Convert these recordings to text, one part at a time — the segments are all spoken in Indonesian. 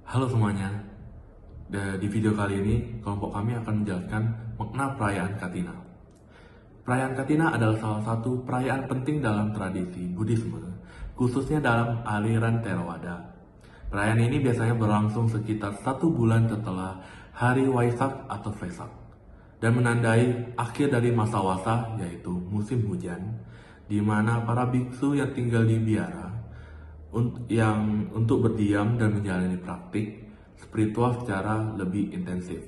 Halo semuanya, di video kali ini kelompok kami akan menjelaskan makna perayaan Katina. Perayaan Katina adalah salah satu perayaan penting dalam tradisi Buddhisme, khususnya dalam aliran Theravada. Perayaan ini biasanya berlangsung sekitar 1 bulan setelah hari Waisak atau Vesak, dan menandai akhir dari masa wasa yaitu musim hujan, di mana para biksu yang tinggal di biara untuk berdiam dan menjalani praktik spiritual secara lebih intensif.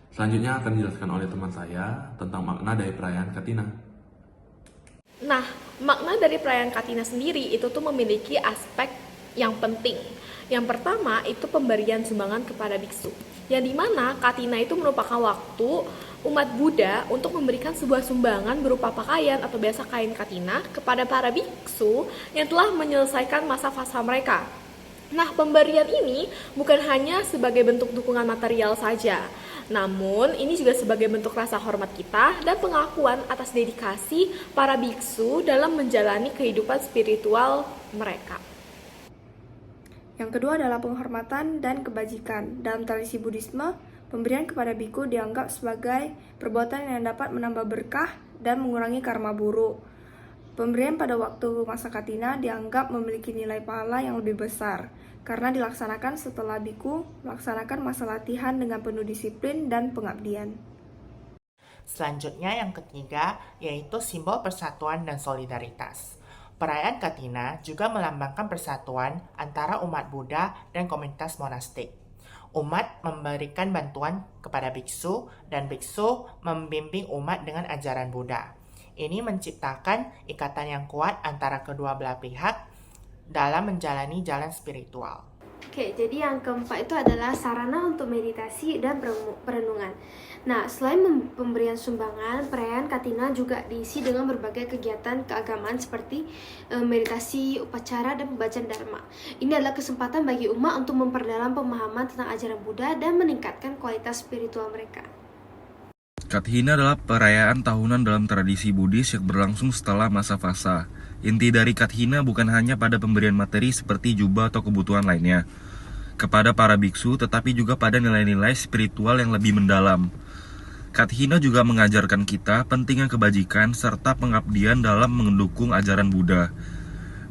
Selanjutnya akan dijelaskan oleh teman saya tentang makna dari perayaan Katina. Nah, makna dari perayaan Katina sendiri itu tuh memiliki aspek yang penting. Yang pertama itu pemberian sumbangan kepada biksu. Yang dimana Katina itu merupakan waktu umat Buddha untuk memberikan sebuah sumbangan berupa pakaian atau biasa kain Katina kepada para biksu yang telah menyelesaikan masa fasa mereka. Nah, pemberian ini bukan hanya sebagai bentuk dukungan material saja, namun ini juga sebagai bentuk rasa hormat kita dan pengakuan atas dedikasi para biksu dalam menjalani kehidupan spiritual mereka. Yang kedua adalah penghormatan dan kebajikan. Dalam tradisi Buddhisme, pemberian kepada biku dianggap sebagai perbuatan yang dapat menambah berkah dan mengurangi karma buruk. Pemberian pada waktu masa Katina dianggap memiliki nilai pahala yang lebih besar karena dilaksanakan setelah biku melaksanakan masa latihan dengan penuh disiplin dan pengabdian. Selanjutnya yang ketiga yaitu simbol persatuan dan solidaritas. Perayaan Katina juga melambangkan persatuan antara umat Buddha dan komunitas monastik. Umat memberikan bantuan kepada biksu dan biksu membimbing umat dengan ajaran Buddha. Ini menciptakan ikatan yang kuat antara kedua belah pihak dalam menjalani jalan spiritual. Oke, jadi yang keempat itu adalah sarana untuk meditasi dan perenungan. Nah, selain pemberian sumbangan, perayaan Katina juga diisi dengan berbagai kegiatan keagamaan seperti meditasi, upacara, dan pembacaan dharma. Ini adalah kesempatan bagi umat untuk memperdalam pemahaman tentang ajaran Buddha dan meningkatkan kualitas spiritual mereka. Kathina adalah perayaan tahunan dalam tradisi Buddhis yang berlangsung setelah masa fasa. Inti dari Kathina bukan hanya pada pemberian materi seperti jubah atau kebutuhan lainnya kepada para biksu, tetapi juga pada nilai-nilai spiritual yang lebih mendalam. Kathina juga mengajarkan kita pentingnya kebajikan serta pengabdian dalam mendukung ajaran Buddha.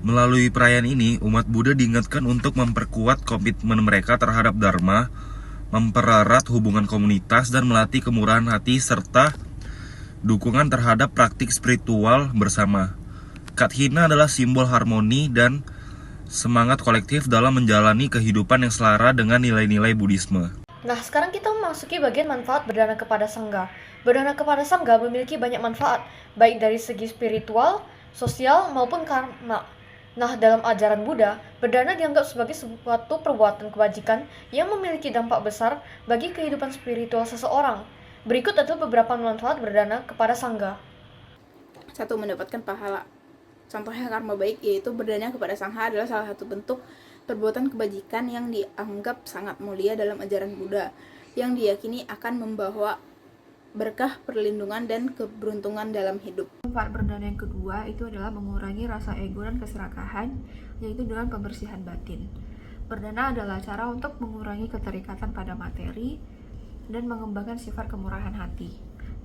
Melalui perayaan ini, umat Buddha diingatkan untuk memperkuat komitmen mereka terhadap Dharma, mempererat hubungan komunitas, dan melatih kemurahan hati serta dukungan terhadap praktik spiritual bersama. Kathina adalah simbol harmoni dan semangat kolektif dalam menjalani kehidupan yang selara dengan nilai-nilai Buddhisme. Nah, sekarang kita memasuki bagian manfaat berdana kepada Sangha. Berdana kepada Sangha memiliki banyak manfaat, baik dari segi spiritual, sosial, maupun karma. Nah, dalam ajaran Buddha, berdana dianggap sebagai suatu perbuatan kebajikan yang memiliki dampak besar bagi kehidupan spiritual seseorang. Berikut adalah beberapa manfaat berdana kepada Sangha. 1. Mendapatkan pahala. Contohnya karma baik, yaitu berdana kepada Sangha adalah salah satu bentuk perbuatan kebajikan yang dianggap sangat mulia dalam ajaran Buddha, yang diyakini akan membawa berkah, perlindungan, dan keberuntungan dalam hidup. Manfaat berdana yang kedua itu adalah mengurangi rasa ego dan keserakahan, yaitu dengan pembersihan batin. Berdana adalah cara untuk mengurangi keterikatan pada materi dan mengembangkan sifat kemurahan hati.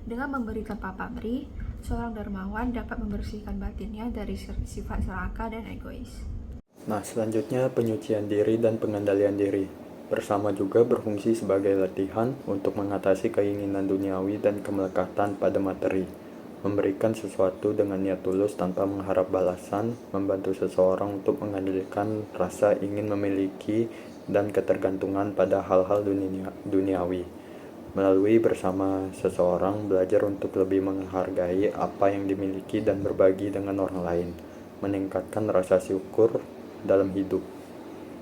Dengan memberi tanpa pamrih, seorang dermawan dapat membersihkan batinnya dari sifat serakah dan egois. Nah, selanjutnya penyucian diri dan pengendalian diri. Bersama juga berfungsi sebagai latihan untuk mengatasi keinginan duniawi dan kemelekatan pada materi. Memberikan sesuatu dengan niat tulus tanpa mengharap balasan, membantu seseorang untuk mengendalikan rasa ingin memiliki dan ketergantungan pada hal-hal duniawi. Melalui bersama seseorang belajar untuk lebih menghargai apa yang dimiliki dan berbagi dengan orang lain, meningkatkan rasa syukur dalam hidup.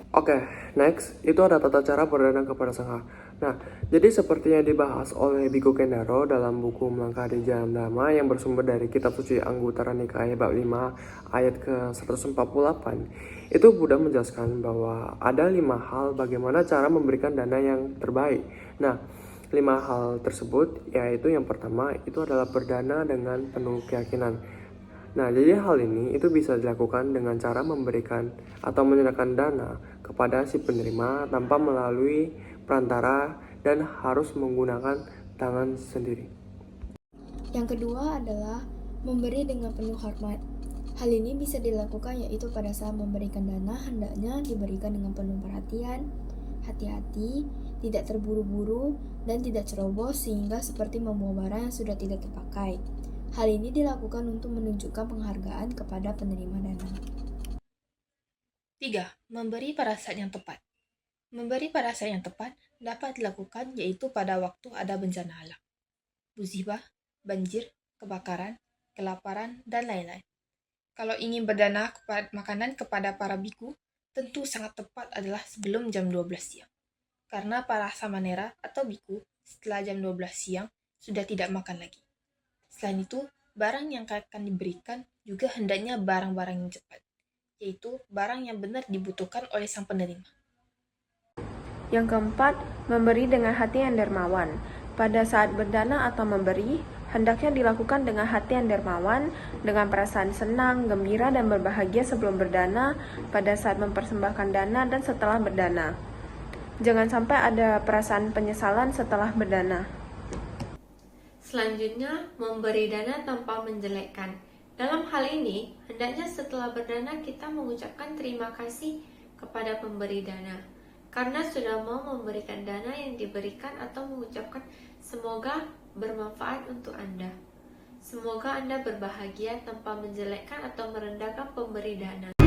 Oke, next, itu ada tata cara berdana kepada Sangha. Nah, jadi seperti yang dibahas oleh Bhikkhu Kendaro dalam buku Melangkah di Jalan Dhamma yang bersumber dari Kitab Suci Anguttara Nikaya bab 5 ayat ke-148, itu Buddha menjelaskan bahwa ada 5 hal bagaimana cara memberikan dana yang terbaik. Nah, 5 hal tersebut yaitu yang pertama itu adalah berdana dengan penuh keyakinan. Nah, jadi hal ini itu bisa dilakukan dengan cara memberikan atau menyerahkan dana kepada si penerima tanpa melalui perantara dan harus menggunakan tangan sendiri. Yang kedua adalah memberi dengan penuh hormat. Hal ini bisa dilakukan yaitu pada saat memberikan dana hendaknya diberikan dengan penuh perhatian, hati-hati, tidak terburu-buru, dan tidak ceroboh sehingga seperti membawa barang yang sudah tidak terpakai. Hal ini dilakukan untuk menunjukkan penghargaan kepada penerima dana. 3. Memberi pada saat yang tepat. Memberi pada saat yang tepat dapat dilakukan yaitu pada waktu ada bencana alam, musibah, banjir, kebakaran, kelaparan, dan lain-lain. Kalau ingin berdana makanan kepada para biku, tentu sangat tepat adalah sebelum jam 12 siang. Karena para samanera atau biku setelah jam 12 siang sudah tidak makan lagi. Selain itu, barang yang akan diberikan juga hendaknya barang-barang yang cepat, yaitu barang yang benar dibutuhkan oleh sang penerima. Yang keempat, memberi dengan hati yang dermawan. Pada saat berdana atau memberi, hendaknya dilakukan dengan hati yang dermawan, dengan perasaan senang, gembira, dan berbahagia sebelum berdana, pada saat mempersembahkan dana, dan setelah berdana. Jangan sampai ada perasaan penyesalan setelah berdana. Selanjutnya, memberi dana tanpa menjelekkan. Dalam hal ini, hendaknya setelah berdana kita mengucapkan terima kasih kepada pemberi dana karena sudah mau memberikan dana yang diberikan atau mengucapkan semoga bermanfaat untuk Anda. Semoga Anda berbahagia tanpa menjelekkan atau merendahkan pemberi dana.